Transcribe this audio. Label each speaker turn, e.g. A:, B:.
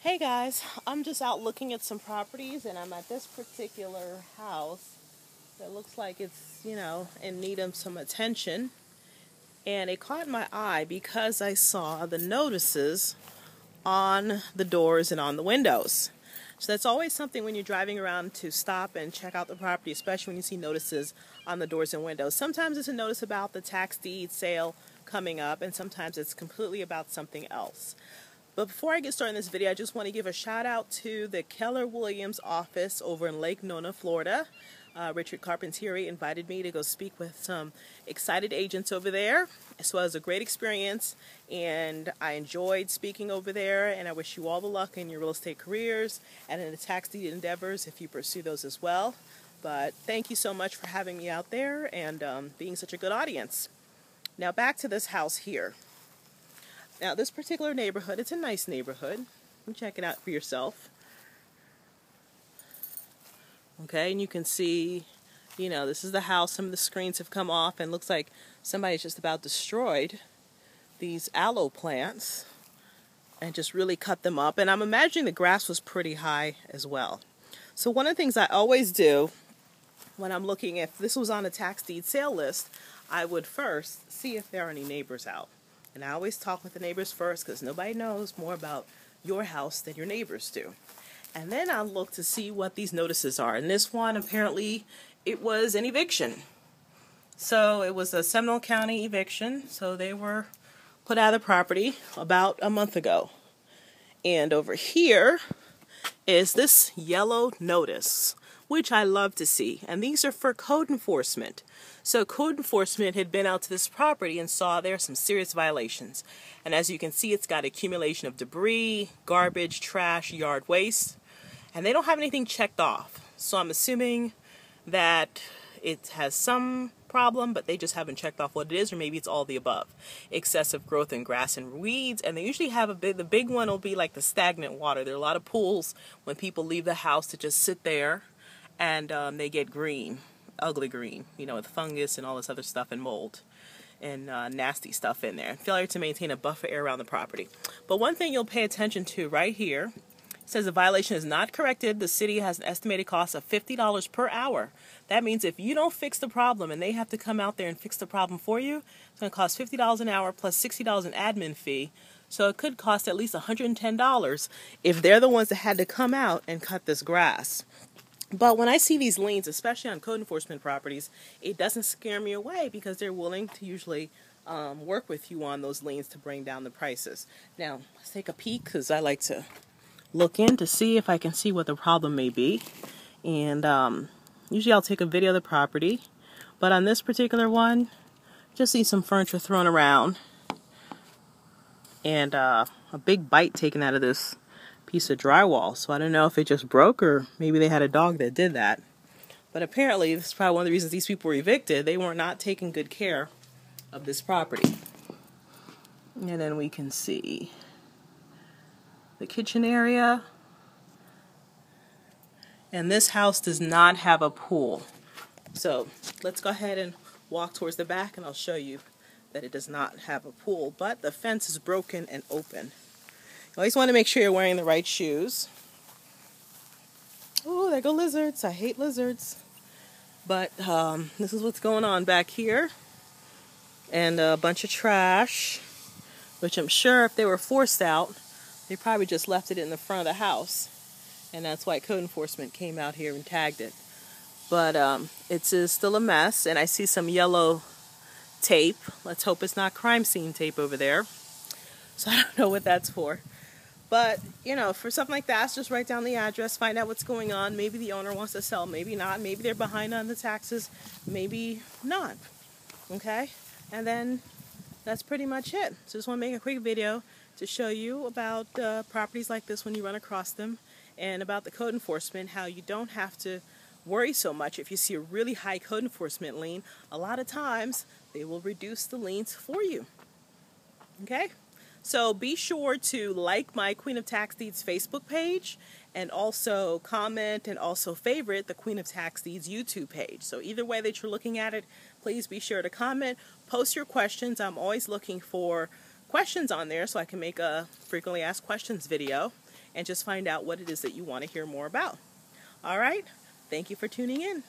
A: Hey guys, I'm just out looking at some properties and I'm at this particular house that looks like it's, in need of some attention. And it caught my eye because I saw the notices on the doors and on the windows. So that's always something when you're driving around to stop and check out the property, especially when you see notices on the doors and windows. Sometimes it's a notice about the tax deed sale coming up, and sometimes it's completely about something else. But before I get started in this video, I just want to give a shout out to the Keller Williams office over in Lake Nona, Florida. Richard Carpentieri invited me to go speak with some excited agents over there. So it was a great experience, and I enjoyed speaking over there, and I wish you all the luck in your real estate careers and in the tax deed endeavors if you pursue those as well. But thank you so much for having me out there and being such a good audience. Now back to this house here. Now, this particular neighborhood, it's a nice neighborhood. You can check it out for yourself. Okay, and you can see, this is the house. Some of the screens have come off, and looks like somebody's just about destroyed these aloe plants and just really cut them up. And I'm imagining the grass was pretty high as well. So one of the things I always do when I'm looking, if this was on a tax deed sale list, I would first see if there are any neighbors out. And I always talk with the neighbors first because nobody knows more about your house than your neighbors do. And then I'll look to see what these notices are. And this one, apparently, it was an eviction. So it was a Seminole County eviction. So they were put out of the property about a month ago. And over here is this yellow notice, which I love to see. And these are for code enforcement. So code enforcement had been out to this property and saw there some serious violations. And as you can see, it's got accumulation of debris, garbage, trash, yard waste. And they don't have anything checked off. So I'm assuming that it has some problem, but they just haven't checked off what it is, or maybe it's all the above. Excessive growth in grass and weeds, and they usually have the big one will be like the stagnant water. There are a lot of pools when people leave the house to just sit there, and they get green. Ugly green, with fungus and all this other stuff and mold and nasty stuff in there. Failure to maintain a buffer area around the property. But one thing you'll pay attention to right here, it says the violation is not corrected. The city has an estimated cost of $50 per hour. That means if you don't fix the problem and they have to come out there and fix the problem for you, it's going to cost $50 an hour plus $60 an admin fee. So it could cost at least $110 if they're the ones that had to come out and cut this grass. But when I see these liens, especially on code enforcement properties, it doesn't scare me away because they're willing to usually work with you on those liens to bring down the prices. Now, let's take a peek because I like to look in to see if I can see what the problem may be. And usually I'll take a video of the property. But on this particular one, just see some furniture thrown around and a big bite taken out of this piece of drywall. So I don't know if it just broke or maybe they had a dog that did that. But apparently this is probably one of the reasons these people were evicted. They were not taking good care of this property. And then we can see the kitchen area. And this house does not have a pool. So let's go ahead and walk towards the back and I'll show you that it does not have a pool. But the fence is broken and open. You always want to make sure you're wearing the right shoes. Oh, there go lizards. I hate lizards. But this is what's going on back here. And a bunch of trash, which I'm sure if they were forced out, they probably just left it in the front of the house. And that's why code enforcement came out here and tagged it. But it's still a mess. And I see some yellow tape. Let's hope it's not crime scene tape over there. So I don't know what that's for. But, for something like that, just write down the address, find out what's going on. Maybe the owner wants to sell, maybe not. Maybe they're behind on the taxes, maybe not. Okay? And then that's pretty much it. So just want to make a quick video to show you about properties like this when you run across them and about the code enforcement, how you don't have to worry so much if you see a really high code enforcement lien. A lot of times, they will reduce the liens for you. Okay? So be sure to like my Queen of Tax Deeds Facebook page and also comment and also favorite the Queen of Tax Deeds YouTube page. So either way that you're looking at it, please be sure to comment, post your questions. I'm always looking for questions on there so I can make a frequently asked questions video. and just find out what it is that you want to hear more about. All right? Thank you for tuning in.